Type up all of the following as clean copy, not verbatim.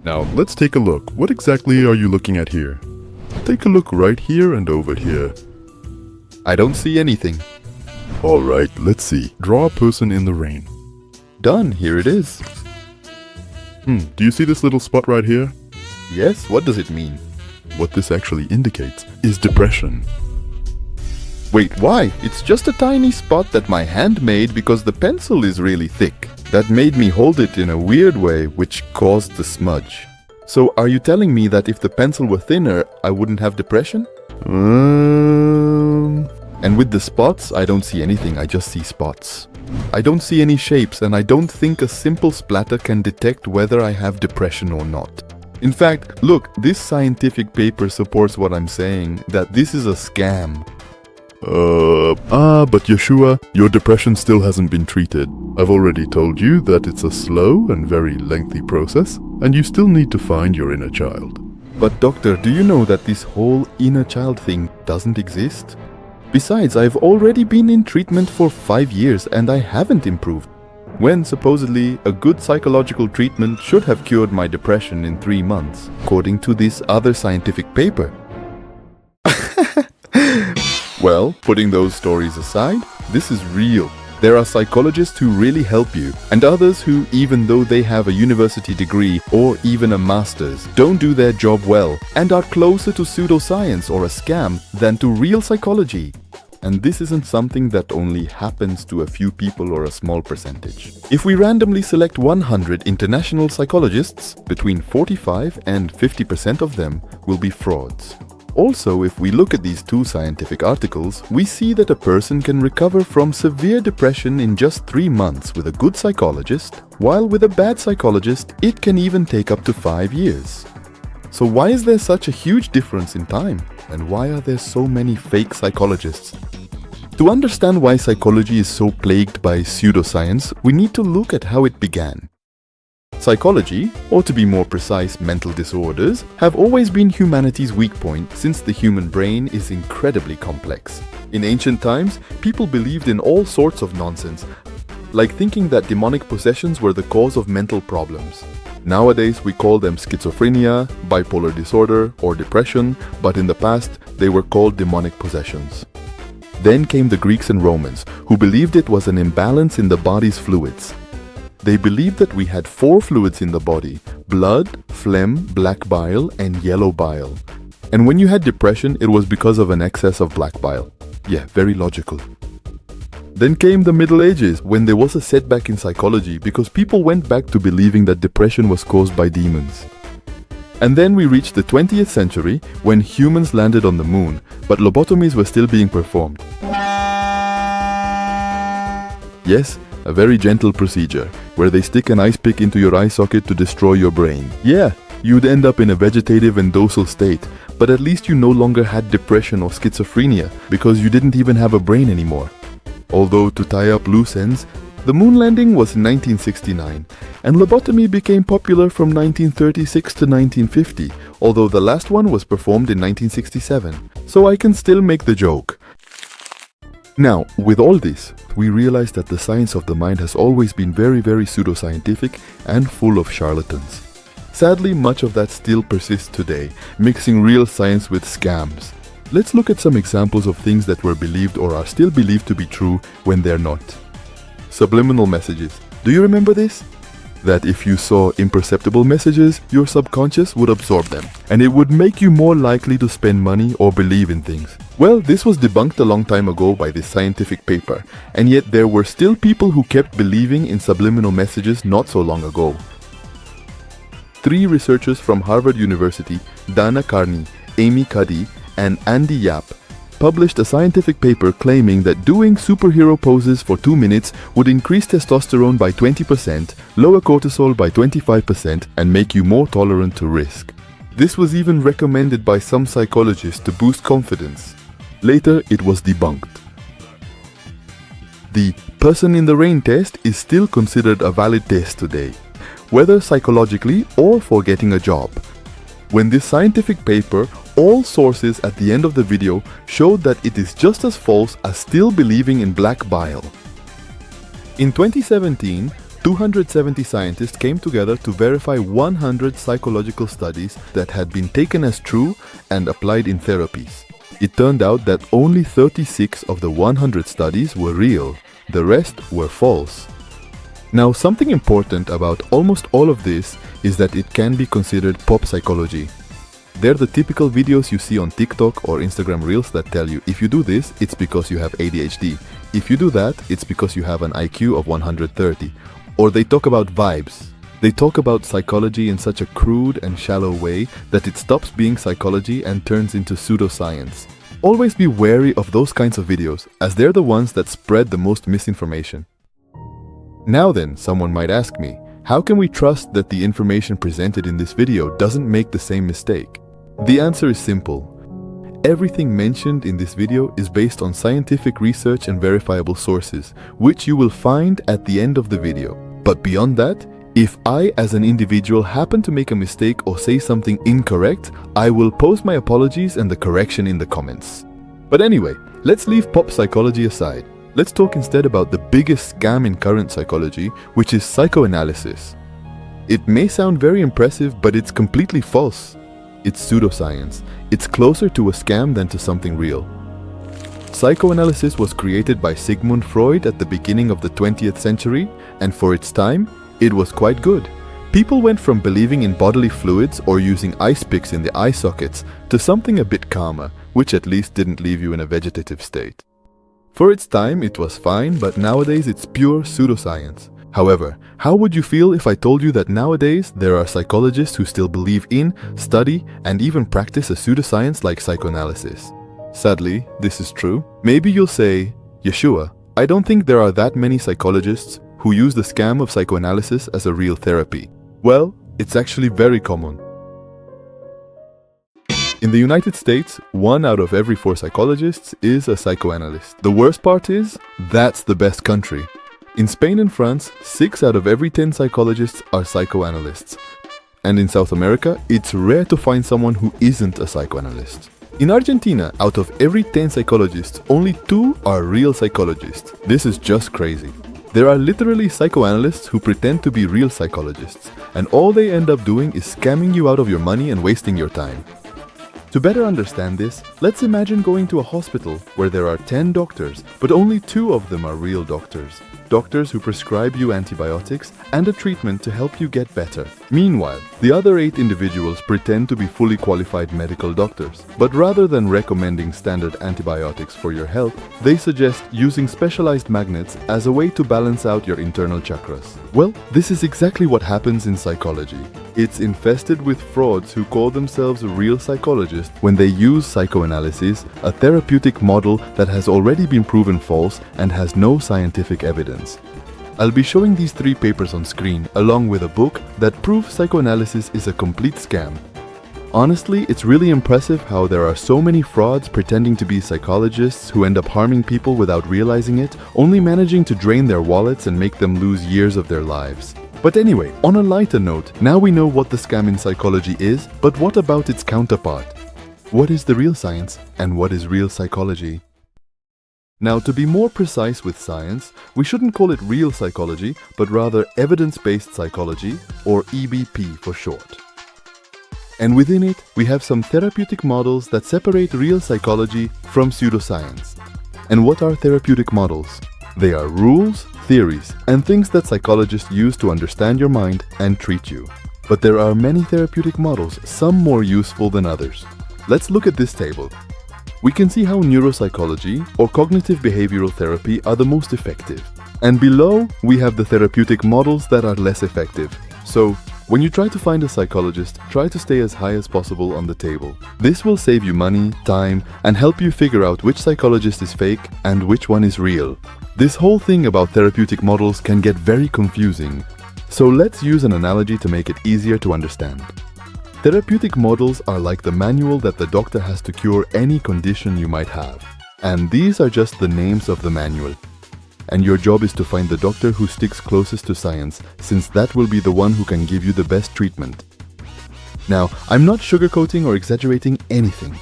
Now, let's take a look. What exactly are you looking at here? Take a look right here and over here. I don't see anything. Alright, let's see. Draw a person in the rain. Done, here it is. Do you see this little spot right here? Yes, what does it mean? What this actually indicates is depression. Wait, why? It's just a tiny spot that my hand made because the pencil is really thick. That made me hold it in a weird way, which caused the smudge. So are you telling me that if the pencil were thinner, I wouldn't have depression? And with the spots, I don't see anything, I just see spots. I don't see any shapes, and I don't think a simple splatter can detect whether I have depression or not. In fact, look, this scientific paper supports what I'm saying, that this is a scam. But Yeshua, your depression still hasn't been treated. I've already told you that it's a slow and very lengthy process, and you still need to find your inner child. But doctor, do you know that this whole inner child thing doesn't exist? Besides, I've already been in treatment for 5 years and I haven't improved. When supposedly a good psychological treatment should have cured my depression in 3 months, according to this other scientific paper. Well, putting those stories aside, this is real. There are psychologists who really help you, and others who, even though they have a university degree or even a master's, don't do their job well and are closer to pseudoscience or a scam than to real psychology. And this isn't something that only happens to a few people or a small percentage. If we randomly select 100 international psychologists, between 45 and 50% of them will be frauds. Also, if we look at these two scientific articles, we see that a person can recover from severe depression in just 3 months with a good psychologist, while with a bad psychologist, it can even take up to 5 years. So why is there such a huge difference in time? And why are there so many fake psychologists? To understand why psychology is so plagued by pseudoscience, we need to look at how it began. Psychology, or to be more precise, mental disorders, have always been humanity's weak point since the human brain is incredibly complex. In ancient times, people believed in all sorts of nonsense, like thinking that demonic possessions were the cause of mental problems. Nowadays, we call them schizophrenia, bipolar disorder, or depression, but in the past, they were called demonic possessions. Then came the Greeks and Romans, who believed it was an imbalance in the body's fluids. They believed that we had 4 fluids in the body: blood, phlegm, black bile, and yellow bile. And when you had depression, it was because of an excess of black bile. Yeah, very logical. Then came the Middle Ages, when there was a setback in psychology because people went back to believing that depression was caused by demons. And then we reached the 20th century, when humans landed on the moon, but lobotomies were still being performed. Yes, a very gentle procedure, where they stick an ice pick into your eye socket to destroy your brain. Yeah, you'd end up in a vegetative and docile state, but at least you no longer had depression or schizophrenia, because you didn't even have a brain anymore. Although, to tie up loose ends, the moon landing was in 1969, and lobotomy became popular from 1936 to 1950, although the last one was performed in 1967, so I can still make the joke. Now, with all this, we realize that the science of the mind has always been very pseudoscientific and full of charlatans. Sadly, much of that still persists today, mixing real science with scams. Let's look at some examples of things that were believed or are still believed to be true when they're not. Subliminal messages. Do you remember this? That if you saw imperceptible messages, your subconscious would absorb them, and it would make you more likely to spend money or believe in things. Well, this was debunked a long time ago by this scientific paper, and yet there were still people who kept believing in subliminal messages not so long ago. 3 researchers from Harvard University, Dana Carney, Amy Cuddy, and Andy Yap, published a scientific paper claiming that doing superhero poses for 2 minutes would increase testosterone by 20%, lower cortisol by 25%, and make you more tolerant to risk. This was even recommended by some psychologists to boost confidence. Later, it was debunked. The person in the rain test is still considered a valid test today, whether psychologically or for getting a job. When this scientific paper, all sources at the end of the video showed that it is just as false as still believing in black bile. In 2017, 270 scientists came together to verify 100 psychological studies that had been taken as true and applied in therapies. It turned out that only 36 of the 100 studies were real. The rest were false. Now, something important about almost all of this is that it can be considered pop psychology. They're the typical videos you see on TikTok or Instagram Reels that tell you if you do this, it's because you have ADHD. If you do that, it's because you have an IQ of 130. Or they talk about vibes. They talk about psychology in such a crude and shallow way that it stops being psychology and turns into pseudoscience. Always be wary of those kinds of videos, as they're the ones that spread the most misinformation. Now then, someone might ask me, how can we trust that the information presented in this video doesn't make the same mistake? The answer is simple. Everything mentioned in this video is based on scientific research and verifiable sources, which you will find at the end of the video. But beyond that, if I as an individual happen to make a mistake or say something incorrect, I will post my apologies and the correction in the comments. But anyway, let's leave pop psychology aside. Let's talk instead about the biggest scam in current psychology, which is psychoanalysis. It may sound very impressive, but it's completely false. It's pseudoscience. It's closer to a scam than to something real. Psychoanalysis was created by Sigmund Freud at the beginning of the 20th century, and for its time, it was quite good. People went from believing in bodily fluids or using ice picks in the eye sockets to something a bit calmer, which at least didn't leave you in a vegetative state. For its time, it was fine, but nowadays it's pure pseudoscience. However, how would you feel if I told you that nowadays there are psychologists who still believe in, study, and even practice a pseudoscience like psychoanalysis? Sadly, this is true. Maybe you'll say, Yeshua, I don't think there are that many psychologists who use the scam of psychoanalysis as a real therapy. Well, it's actually very common. In the United States, 1 out of every 4 psychologists is a psychoanalyst. The worst part is, that's the best country. In Spain and France, 6 out of every 10 psychologists are psychoanalysts. And in South America, it's rare to find someone who isn't a psychoanalyst. In Argentina, out of every 10 psychologists, only 2 are real psychologists. This is just crazy. There are literally psychoanalysts who pretend to be real psychologists, and all they end up doing is scamming you out of your money and wasting your time. To better understand this, let's imagine going to a hospital where there are 10 doctors, but only 2 of them are real doctors. Doctors who prescribe you antibiotics and a treatment to help you get better. Meanwhile, the other 8 individuals pretend to be fully qualified medical doctors. But rather than recommending standard antibiotics for your health, they suggest using specialized magnets as a way to balance out your internal chakras. Well, this is exactly what happens in psychology. It's infested with frauds who call themselves real psychologists when they use psychoanalysis, a therapeutic model that has already been proven false and has no scientific evidence. I'll be showing these 3 papers on screen, along with a book that proves psychoanalysis is a complete scam. Honestly, it's really impressive how there are so many frauds pretending to be psychologists who end up harming people without realizing it, only managing to drain their wallets and make them lose years of their lives. But anyway, on a lighter note, now we know what the scam in psychology is, but what about its counterpart? What is the real science and what is real psychology? Now, to be more precise with science, we shouldn't call it real psychology, but rather evidence-based psychology, or EBP for short. And within it, we have some therapeutic models that separate real psychology from pseudoscience. And what are therapeutic models? They are rules, theories, and things that psychologists use to understand your mind and treat you. But there are many therapeutic models, some more useful than others. Let's look at this table. We can see how neuropsychology or cognitive behavioral therapy are the most effective. And below, we have the therapeutic models that are less effective. So, when you try to find a psychologist, try to stay as high as possible on the table. This will save you money, time, and help you figure out which psychologist is fake and which one is real. This whole thing about therapeutic models can get very confusing. So let's use an analogy to make it easier to understand. Therapeutic models are like the manual that the doctor has to cure any condition you might have. And these are just the names of the manual. And your job is to find the doctor who sticks closest to science, since that will be the one who can give you the best treatment. Now, I'm not sugarcoating or exaggerating anything.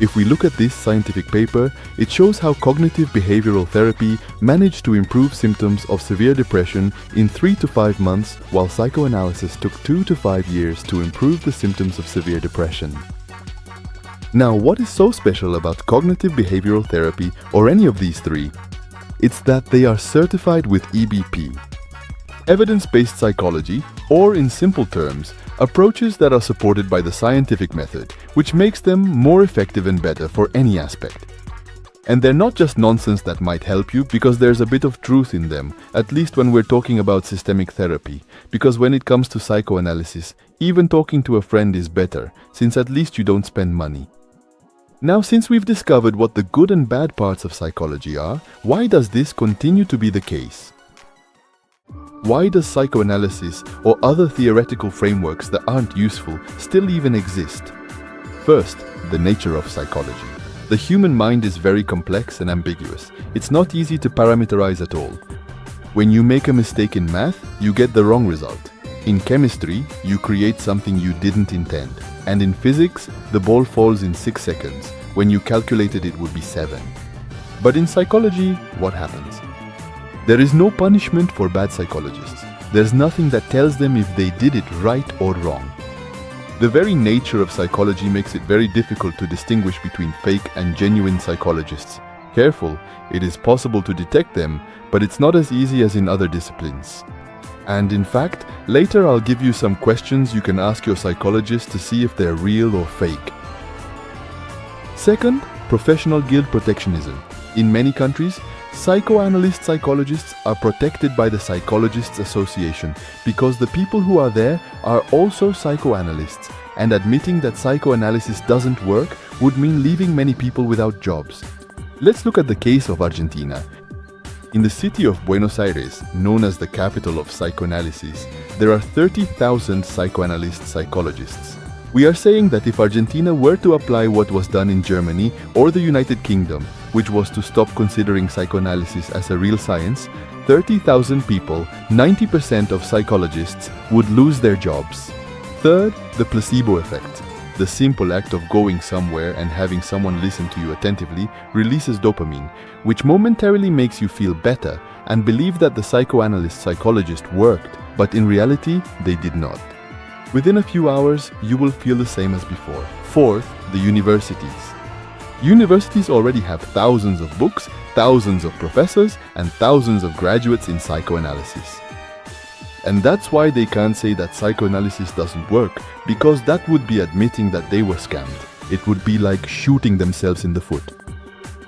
If we look at this scientific paper, it shows how cognitive behavioral therapy managed to improve symptoms of severe depression in 3 to 5 months, while psychoanalysis took 2 to 5 years to improve the symptoms of severe depression. Now, what is so special about cognitive behavioral therapy or any of these three? It's that they are certified with EBP. Evidence-based psychology, or in simple terms, approaches that are supported by the scientific method, which makes them more effective and better for any aspect. And they're not just nonsense that might help you, because there's a bit of truth in them, at least when we're talking about systemic therapy, because when it comes to psychoanalysis, even talking to a friend is better, since at least you don't spend money. Now, since we've discovered what the good and bad parts of psychology are, why does this continue to be the case? Why does psychoanalysis or other theoretical frameworks that aren't useful still even exist? First, the nature of psychology. The human mind is very complex and ambiguous. It's not easy to parameterize at all. When you make a mistake in math, you get the wrong result. In chemistry, you create something you didn't intend. And in physics, the ball falls in 6 seconds. When you calculated it would be 7. But in psychology, what happens? There is no punishment for bad psychologists. There's nothing that tells them if they did it right or wrong. The very nature of psychology makes it very difficult to distinguish between fake and genuine psychologists. Careful, it is possible to detect them, but it's not as easy as in other disciplines. And in fact, later I'll give you some questions you can ask your psychologist to see if they're real or fake. Second, professional guild protectionism. In many countries, psychoanalyst psychologists are protected by the Psychologists Association because the people who are there are also psychoanalysts, and admitting that psychoanalysis doesn't work would mean leaving many people without jobs. Let's look at the case of Argentina. In the city of Buenos Aires, known as the capital of psychoanalysis, there are 30,000 psychoanalyst psychologists. We are saying that if Argentina were to apply what was done in Germany or the United Kingdom, which was to stop considering psychoanalysis as a real science, 30,000 people, 90% of psychologists, would lose their jobs. Third, the placebo effect. The simple act of going somewhere and having someone listen to you attentively releases dopamine, which momentarily makes you feel better and believe that the psychoanalyst psychologist worked, but in reality, they did not. Within a few hours, you will feel the same as before. Fourth, the universities. Universities already have thousands of books, thousands of professors, and thousands of graduates in psychoanalysis. And that's why they can't say that psychoanalysis doesn't work, because that would be admitting that they were scammed. It would be like shooting themselves in the foot.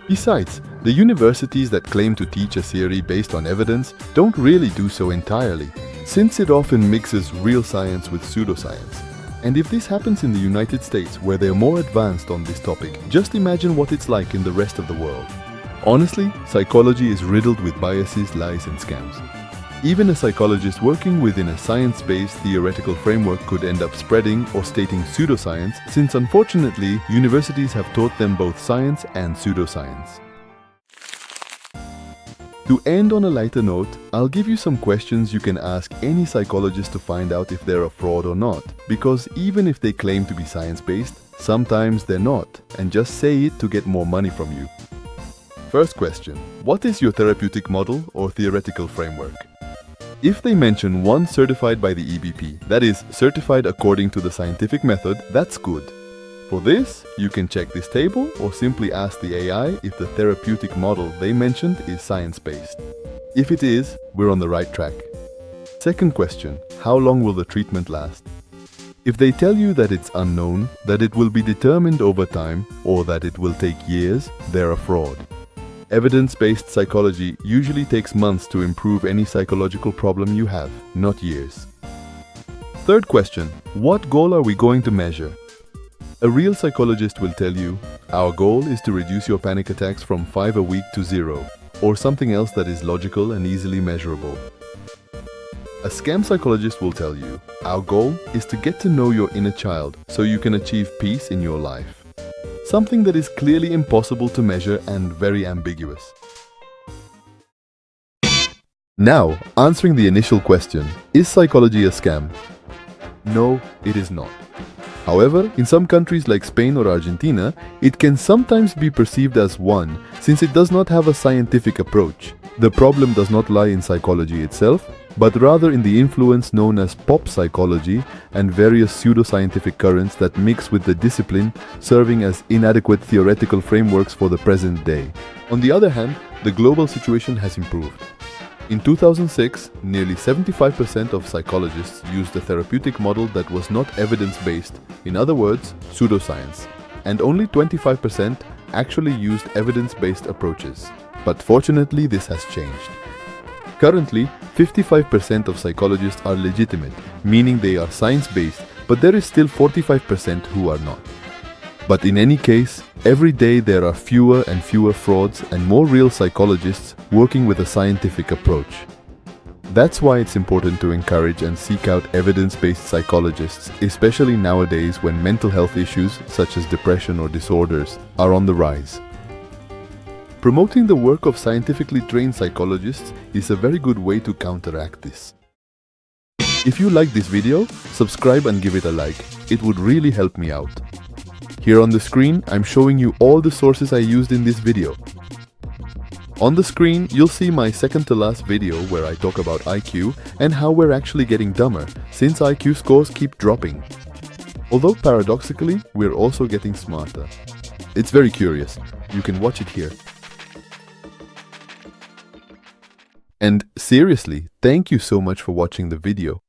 Besides, the universities that claim to teach a theory based on evidence don't really do so entirely, since it often mixes real science with pseudoscience. And if this happens in the United States, where they're more advanced on this topic, just imagine what it's like in the rest of the world. Honestly, psychology is riddled with biases, lies, and scams. Even a psychologist working within a science-based theoretical framework could end up spreading or stating pseudoscience, since unfortunately, universities have taught them both science and pseudoscience. To end on a lighter note, I'll give you some questions you can ask any psychologist to find out if they're a fraud or not, because even if they claim to be science-based, sometimes they're not, and just say it to get more money from you. First question, what is your therapeutic model or theoretical framework? If they mention one certified by the EBP, that is, certified according to the scientific method, that's good. For this, you can check this table or simply ask the AI if the therapeutic model they mentioned is science-based. If it is, we're on the right track. Second question, how long will the treatment last? If they tell you that it's unknown, that it will be determined over time, or that it will take years, they're a fraud. Evidence-based psychology usually takes months to improve any psychological problem you have, not years. Third question, what goal are we going to measure? A real psychologist will tell you, our goal is to reduce your panic attacks from 5 a week to 0, or something else that is logical and easily measurable. A scam psychologist will tell you, our goal is to get to know your inner child so you can achieve peace in your life. Something that is clearly impossible to measure and very ambiguous. Now, answering the initial question, is psychology a scam? No, it is not. However, in some countries like Spain or Argentina, it can sometimes be perceived as one, since it does not have a scientific approach. The problem does not lie in psychology itself, but rather in the influence known as pop psychology and various pseudoscientific currents that mix with the discipline, serving as inadequate theoretical frameworks for the present day. On the other hand, the global situation has improved. In 2006, nearly 75% of psychologists used a therapeutic model that was not evidence-based, in other words, pseudoscience, and only 25% actually used evidence-based approaches. But fortunately, this has changed. Currently, 55% of psychologists are legitimate, meaning they are science-based, but there is still 45% who are not. But in any case, every day there are fewer and fewer frauds and more real psychologists working with a scientific approach. That's why it's important to encourage and seek out evidence-based psychologists, especially nowadays when mental health issues such as depression or disorders are on the rise. Promoting the work of scientifically trained psychologists is a very good way to counteract this. If you like this video, subscribe and give it a like. It would really help me out. Here on the screen, I'm showing you all the sources I used in this video. On the screen, you'll see my second to last video where I talk about IQ and how we're actually getting dumber since IQ scores keep dropping. Although paradoxically, we're also getting smarter. It's very curious. You can watch it here. And seriously, thank you so much for watching the video.